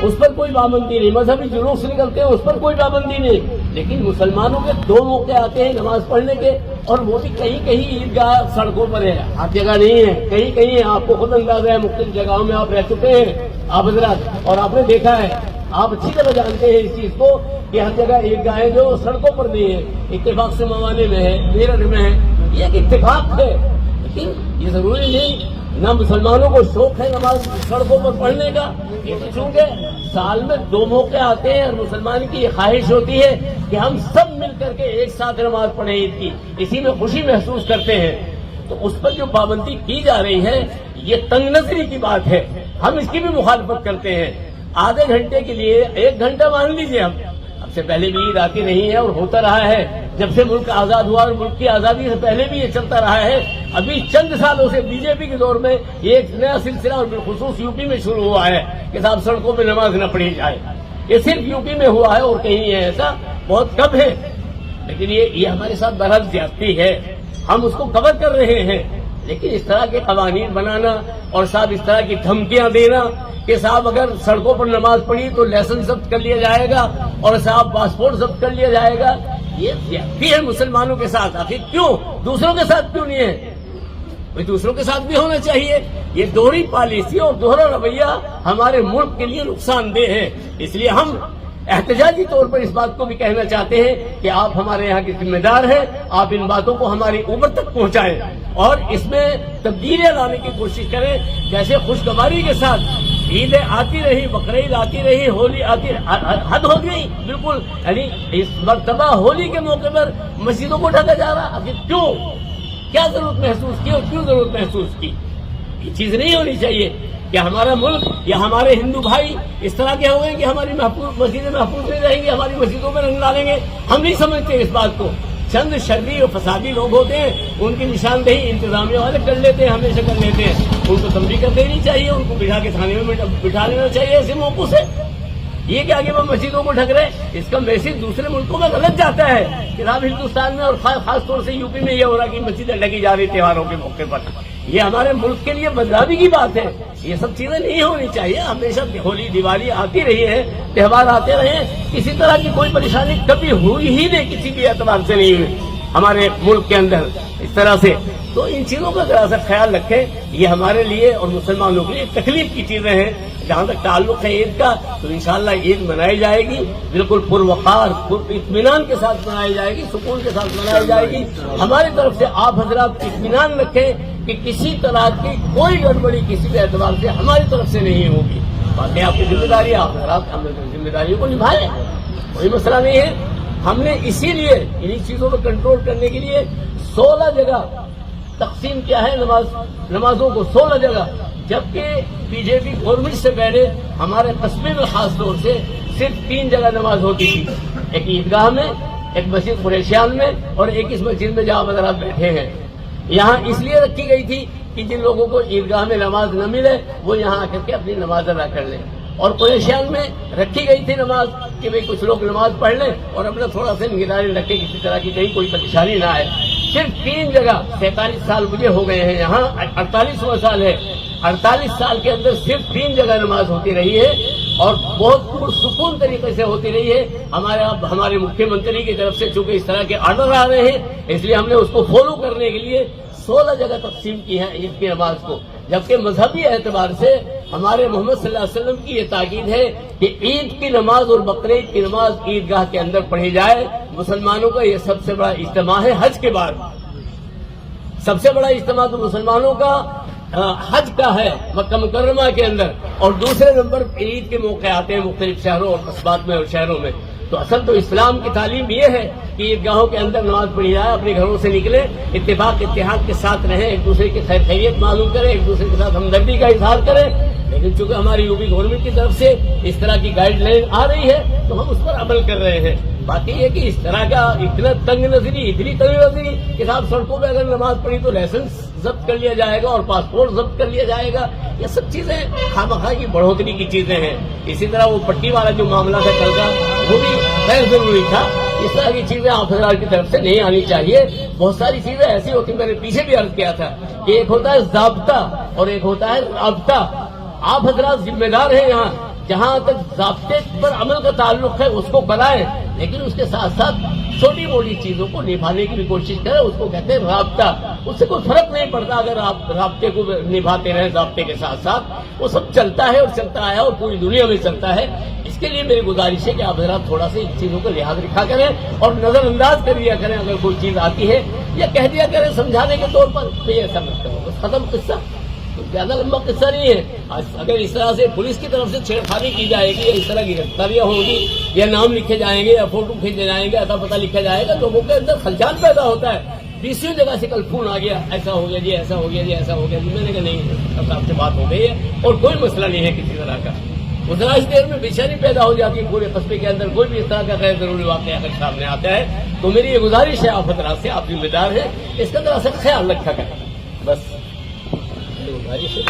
اس پر کوئی پابندی نہیں، مذہبی جلوس نکلتے ہیں اس پر کوئی پابندی نہیں، لیکن مسلمانوں کے دو موقع آتے ہیں نماز پڑھنے کے، اور وہ بھی کہیں کہیں عیدگاہ سڑکوں پر ہے، ہر جگہ نہیں ہے، کہیں کہیں ہے۔ آپ کو خود اندازہ ہے، مختلف جگہوں میں آپ رہ چکے ہیں آپ حضرات، اور آپ نے دیکھا ہے، آپ اچھی طرح جانتے ہیں اس چیز کو کہ ہر جگہ عیدگاہیں جو سڑکوں پر نہیں ہے، اتفاق سے موانے میں ہے، میرٹھ میں ہے، یہ ایک اتفاق ہے، لیکن یہ ضروری نہیں۔ نہ مسلمانوں کو شوق ہے نماز سڑکوں پر پڑھنے کا، یہ تو چونکہ سال میں دو موقع آتے ہیں اور مسلمان کی یہ خواہش ہوتی ہے کہ ہم سب مل کر کے ایک ساتھ نماز پڑھیں عید کی، اسی میں خوشی محسوس کرتے ہیں، تو اس پر جو پابندی کی جا رہی ہے یہ تنگ نظری کی بات ہے، ہم اس کی بھی مخالفت کرتے ہیں۔ آدھے گھنٹے کے لیے 1 گھنٹہ مان لیجیے، ہم اب سے پہلے بھی عید آتی رہی ہے اور ہوتا رہا ہے، جب سے ملک آزاد ہوا اور ملک کی آزادی سے پہلے بھی یہ چلتا رہا ہے، ابھی چند سالوں سے بی جے پی کے دور میں یہ ایک نیا سلسلہ اور بالخصوص یو پی میں شروع ہوا ہے کہ صاحب سڑکوں پہ نماز نہ پڑھی جائے۔ یہ صرف یو پی میں ہوا ہے اور کہیں ہے ایسا بہت کم ہے، لیکن یہ ہمارے ساتھ برحق زیادتی ہے، ہم اس کو کور کر رہے ہیں، لیکن اس طرح کے قوانین بنانا اور صاحب اس طرح کی دھمکیاں دینا کہ صاحب اگر سڑکوں پر نماز پڑھی تو لائسنس ضبط کر لیا جائے گا اور صاحب پاسپورٹ ضبط کر لیا جائے گا، یہ زیادتی ہے مسلمانوں کے ساتھ۔ آخر کیوں دوسروں کے ساتھ کیوں نہیں ہے؟ بھائی دوسروں کے ساتھ بھی ہونا چاہیے۔ یہ دوہری پالیسی اور دوہرا رویہ ہمارے ملک کے لیے نقصان دہ ہے، اس لیے ہم احتجاجی طور پر اس بات کو بھی کہنا چاہتے ہیں کہ آپ ہمارے یہاں کے ذمہ دار ہیں، آپ ان باتوں کو ہماری اوپر تک پہنچائیں اور اس میں تبدیلیاں لانے کی کوشش کریں۔ جیسے خوشگواری کے ساتھ عیدیں آتی رہی، بقرعید آتی رہی، ہولی آتی، حد ہو گئی بالکل، یعنی اس مرتبہ ہولی کے موقع پر مسجدوں کو ڈھکا جا رہا، ابھی کیوں؟ کیا ضرورت محسوس کی اور کیوں ضرورت محسوس کی؟ یہ چیز نہیں ہونی چاہیے کہ ہمارا ملک یا ہمارے ہندو بھائی اس طرح کے ہوئے کہ ہماری مسجدیں محفوظ نہیں رہیں گی، ہماری مسجدوں میں رنگ ڈالیں گے۔ ہم نہیں سمجھتے اس بات کو، چند شرری اور فسادی لوگ ہوتے ہیں، ان کی نشاندہی انتظامیہ والے کر لیتے ہیں، ہمیشہ کر لیتے ہیں، ان کو تنبیہ کر دینی چاہیے، ان کو بٹھا کے تھانے میں بٹھا لینا چاہیے ایسے موقعوں سے۔ یہ کہ آگے وہ مسجدوں کو ڈھک رہے، اس کا میسج دوسرے ملکوں میں غلط جاتا ہے کہ صاحب ہندوستان میں اور خاص طور سے یو پی میں یہ ہو رہا کہ مسجدیں ڈھکی جا رہی تہواروں کے موقع پر، یہ ہمارے ملک کے لیے بدنامی کی بات ہے۔ یہ سب چیزیں نہیں ہونی چاہیے، ہمیشہ ہولی دیوالی آتی رہی ہے، تہوار آتے رہے ہیں، کسی طرح کی کوئی پریشانی کبھی ہوئی ہی نہیں، کسی بھی اعتبار سے نہیں ہوئی ہمارے ملک کے اندر اس طرح سے۔ تو ان چیزوں کا ذرا سا خیال رکھیں، یہ ہمارے لیے اور مسلمانوں کے لیے تکلیف کی چیزیں ہیں۔ جہاں تک تعلق ہے عید کا تو انشاءاللہ عید منائی جائے گی، بالکل پروقار اطمینان کے ساتھ منائی جائے گی، سکون کے ساتھ منائی جائے گی۔ ہماری طرف سے آپ حضرات اطمینان رکھیں کہ کسی طرح کی کوئی گڑبڑی کسی بھی اعتبار سے ہماری طرف سے نہیں ہوگی۔ باقی آپ کی ذمہ داری، آپ حضرات ہم ذمہ داریوں کو نبھائیں، کوئی مسئلہ نہیں ہے۔ ہم نے اسی لیے انہی چیزوں کو کنٹرول کرنے کے لیے 16 جگہ تقسیم کیا ہے نمازوں کو، 16 جگہ، جبکہ بی جے پی گورنمنٹ سے پہلے ہمارے قصبے میں خاص طور سے صرف 3 جگہ نماز ہوتی تھی، ایک عیدگاہ میں، ایک مسجد قریشیان میں اور ایک اس مسجد میں جہاں حضرات بیٹھے ہیں۔ یہاں اس لیے رکھی گئی تھی کہ جن لوگوں کو عیدگاہ میں نماز نہ ملے وہ یہاں آ کر کے اپنی نماز ادا کر لیں، اور قریشیان میں رکھی گئی تھی نماز کہ بھئی کچھ لوگ نماز پڑھ لیں اور اپنا تھوڑا سا نگرانی رکھیں کسی طرح کی کہیں کوئی پریشانی نہ آئے۔ صرف 3 جگہ، 47 سال مجھے ہو گئے ہیں یہاں، 48واں سال ہے، 48 سال کے اندر صرف 3 جگہ نماز ہوتی رہی ہے اور بہت پرسکون طریقے سے ہوتی رہی ہے۔ ہمارے مکھیہ منتری کی طرف سے چونکہ اس طرح کے آرڈر آ رہے ہیں، اس لیے ہم نے اس کو فالو کرنے کے لیے 16 جگہ تقسیم کی ہے عید کی نماز کو، جبکہ مذہبی اعتبار سے ہمارے محمد صلی اللہ علیہ وسلم کی یہ تاکید ہے کہ عید کی نماز اور بقرعید کی نماز عیدگاہ کے اندر پڑھی جائے۔ مسلمانوں کا یہ سب سے بڑا اجتماع ہے حج کے بعد، سب سے بڑا اجتماع تو مسلمانوں کا حج کا ہے مکہ مکرمہ کے اندر، اور دوسرے نمبر عید کے موقع آتے ہیں مختلف شہروں اور قصبات میں اور شہروں میں۔ تو اصل تو اسلام کی تعلیم یہ ہے کہ عیدگاہوں کے اندر نماز پڑھی جائے، اپنے گھروں سے نکلے، اتفاق اتحاد کے ساتھ رہیں، ایک دوسرے کی خیر خیریت معلوم کریں، ایک دوسرے کے ساتھ ہمدردی کا اظہار کریں۔ لیکن چونکہ ہماری یو پی گورنمنٹ کی طرف سے اس طرح کی گائیڈ لائن آ رہی ہے تو ہم اس پر عمل کر رہے ہیں۔ باقی یہ کہ اس طرح کا اتنا تنگ نظری، اتنی تنگ نظری کہ صاحب سڑکوں پہ اگر نماز پڑھی تو لائسنس ضبط کر لیا جائے گا اور پاسپورٹ ضبط کر لیا جائے گا، یہ سب چیزیں خامخواہ کی بڑھوتری کی چیزیں ہیں۔ اسی طرح وہ پٹی والا جو معاملہ تھا کل کا، وہ بھی غیر ضروری تھا۔ اس طرح کی چیزیں آپ حضرات کی طرف سے نہیں آنی چاہیے۔ بہت ساری چیزیں ایسی ہوتی ہیں، میں نے پیچھے بھی عرض کیا تھا کہ ایک ہوتا ہے ضابطہ اور ایک ہوتا ہے رابطہ۔ آپ حضرات ذمہ دار ہیں یہاں، جہاں تک ضابطے پر عمل کا تعلق ہے اس کو بنائیں، لیکن اس کے ساتھ ساتھ چھوٹی موٹی چیزوں کو نبھانے کی بھی کوشش کریں. اس کو کہتے ہیں رابطہ. اس سے کوئی فرق نہیں پڑتا اگر آپ رابطے کو نبھاتے رہیں ضابطے کے ساتھ ساتھ. وہ سب چلتا ہے اور چلتا آیا اور پوری دنیا میں چلتا ہے. اس کے لیے میری گزارش ہے کہ آپ حضرات تھوڑا سا ان چیزوں کا لحاظ رکھا کریں اور نظر انداز کر دیا کریں اگر کوئی چیز آتی ہے، یا کہہ دیا کریں سمجھانے کے طور پر کہ ایسا مت کرو، بس ختم قصہ. زیادہ لمبا قصہ نہیں ہے. اگر اس طرح سے پولیس کی طرف سے چھیڑخانی کی جائے گی یا اس طرح کی گرفتاریاں ہوں گی یا نام لکھے جائیں گے یا فوٹو کھینچے جائیں گے، اتا پتہ لکھا جائے گا، لوگوں کے اندر خلچان پیدا ہوتا ہے. 20 جگہ سے کل فون آ گیا، ایسا ہو گیا جی، ایسا ہو گیا جی، ایسا ہو گیا جی. میں نے کہا نہیں، اب آپ سے بات ہو گئی ہے اور کوئی مسئلہ نہیں ہے کسی طرح کا. ذرا اس دیر میں بے چینی پیدا ہو جاتی ہے پورے قصبے کے اندر. کوئی بھی اس طرح کا غیر ضروری واقعہ اگر سامنے آتا ہے تو میری یہ گزارش ہے آپ حضرات سے، آپ ذمہ دار ہیں، اس کا ذرا سا خیال رکھا کریں. بس گزارش ہے.